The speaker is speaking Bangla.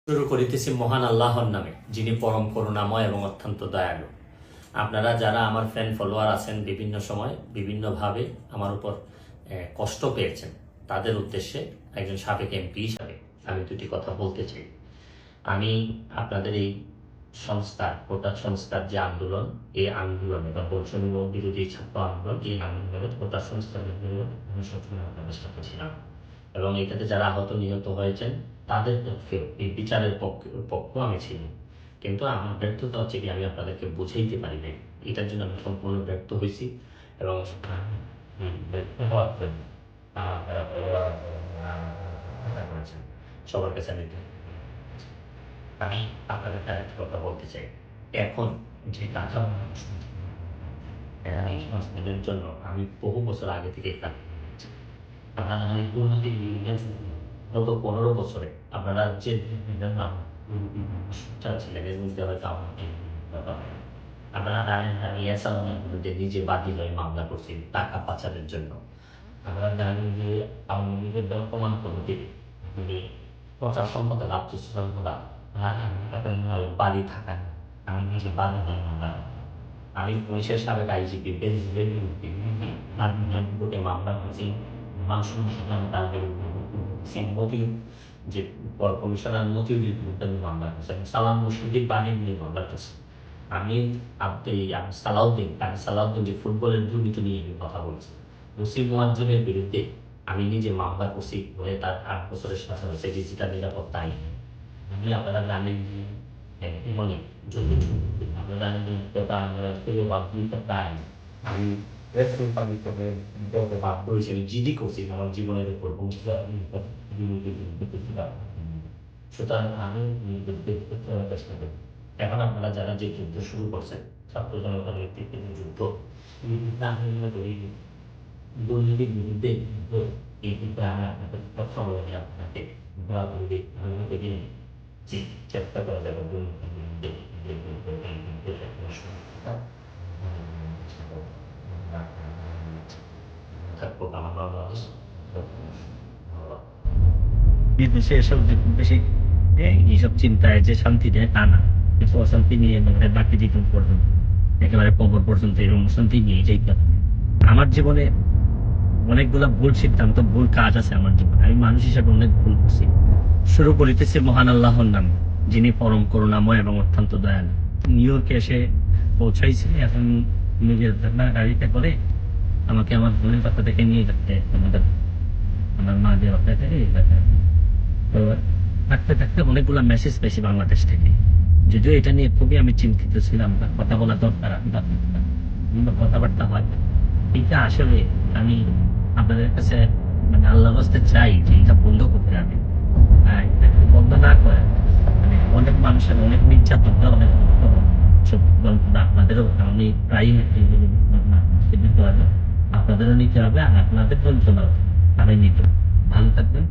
শুরু করিতেছি মহান আল্লাহর নামে, যিনি পরম করুণাময় এবং অত্যন্ত দয়ালু। আপনারা যারা আমার ফ্যান ফলোয়ার আছেন, বিভিন্ন সময় বিভিন্নভাবে আমার উপর কষ্ট পেয়েছেন, তাদের উদ্দেশ্যে একজন সাবেক এমপি হিসাবে আমি দুটি কথা বলতে চাই। আমি আপনাদের এই সংস্কার, কোটা সংস্কার যে আন্দোলন, এই আন্দোলনে বা বৈষম্য বিরোধী ছাত্র আন্দোলন, এই আন্দোলনের কোটা সংস্কারের জন্য আমি সবসময় আপনাদের সাথে ছিলাম এবং এটাতে যারা আহত নিহত হয়েছেন তাদের পক্ষে এই বিচারের পক্ষ আমি ছিলাম। কিন্তু আমার ব্যর্থতা হচ্ছে কি, আমি আপনাদেরকে বুঝাইতে পারি নাই। এটার জন্য আমি সম্পূর্ণ ব্যর্থ হয়েছি এবং ব্যর্থ হওয়ার জন্য সবার কাছে আমি আপনাদের একটা কথা বলতে চাই। এখন যে টাকা এই সংস্থানের জন্য আমি বহু বছর আগে থেকে গত 15 বছরে আপনারা যে আপনারা জানেন আমি বিরুদ্ধে নিজে বাদী হয়ে মামলা করছি টাকা পাচারের জন্য। আপনারা জানেন যে আওয়ামী লীগের বর্তমান কমিটি প্রচার সম্পদে লাভ সম্পদা বাড়ি থাকা আমি নিজে বাদী হয়ে মামলা, আমি পুলিশের সাবেক আইজিপি মামলা করছি। মানুষ যে কমিশনার মতিউদ্দিন বিরুদ্ধে আমি মামলা করছি, সালাম মুর্শিদির বাণী নিয়ে মামলা করছি। আমি সালাউদ্দিন যে ফুটবলের দুর্নীতি নিয়ে কথা বলছি। মুসিম মোয়াজ্জমের বিরুদ্ধে আমি নিজে মামলা করছি বলে তার 8 বছরের শাসন হয়েছে ডিজিটাল নিরাপত্তা আইন। আমি আপনারা জানেন আপনারা জানেন আমি বাধ্য হয়েছি, আমি জিডি করছি আমার জীবনের উপর। সুতরাং আমি চেষ্টা করি। এখন আপনারা যারা যে যুদ্ধ শুরু করছেন, ছাত্র জনতার নেতৃত্বে যুদ্ধ, আমি মনে করি দুর্নীতির বিরুদ্ধে যুদ্ধ, এই যুদ্ধে আমি আপনাদের কথা বলি, আপনাকে চেষ্টা করা যাবে দুর্নীতির বিরুদ্ধে থাকবো আমার বিদেশে এসব বেশি এইসব চিন্তায় যে শান্তি দেয় তা না, কিন্তু অশান্তি নিয়ে বাকি জীবন পর্যন্ত একেবারে কবর পর্যন্ত এরকম অশান্তি নিয়ে যেতে। আমার জীবনে অনেকগুলো ভুল সিদ্ধান্ত, ভুল কাজ আছে আমার জীবনে। আমি মানুষ হিসাবে অনেক ভুল করছি। শুরু করিতেছি মহান আল্লাহর নামে, যিনি পরম করুণাময় এবং অত্যন্ত দয়ালু। নিউ ইয়র্কে এসে পৌঁছাইছি। এখন নিজের গাড়িতে করে আমাকে আমার বোনের বাচ্চা থেকে নিয়ে যাচ্ছে আমার মা যে বাচ্চা থেকে। তো থাকতে থাকতে অনেকগুলো মেসেজ পেয়েছি বাংলাদেশ থেকে। যদিও এটা নিয়ে খুবই আমি চিন্তিত ছিলাম, কথা বলা দরকার, কথাবার্তা হয়। এটা আসলে আমি আপনাদের কাছে মানে আল্লাহর রাস্তায় চাই যে এটা বন্ধ করতে হবে। বন্ধ না করে মানে অনেক মানুষের অনেক নির্যাতন, অনেক আপনাদেরও আমি প্রায় দিতে হবে, আপনাদেরও নিতে হবে, আর আপনাদের জন্য আমি নিতে। ভালো থাকবেন।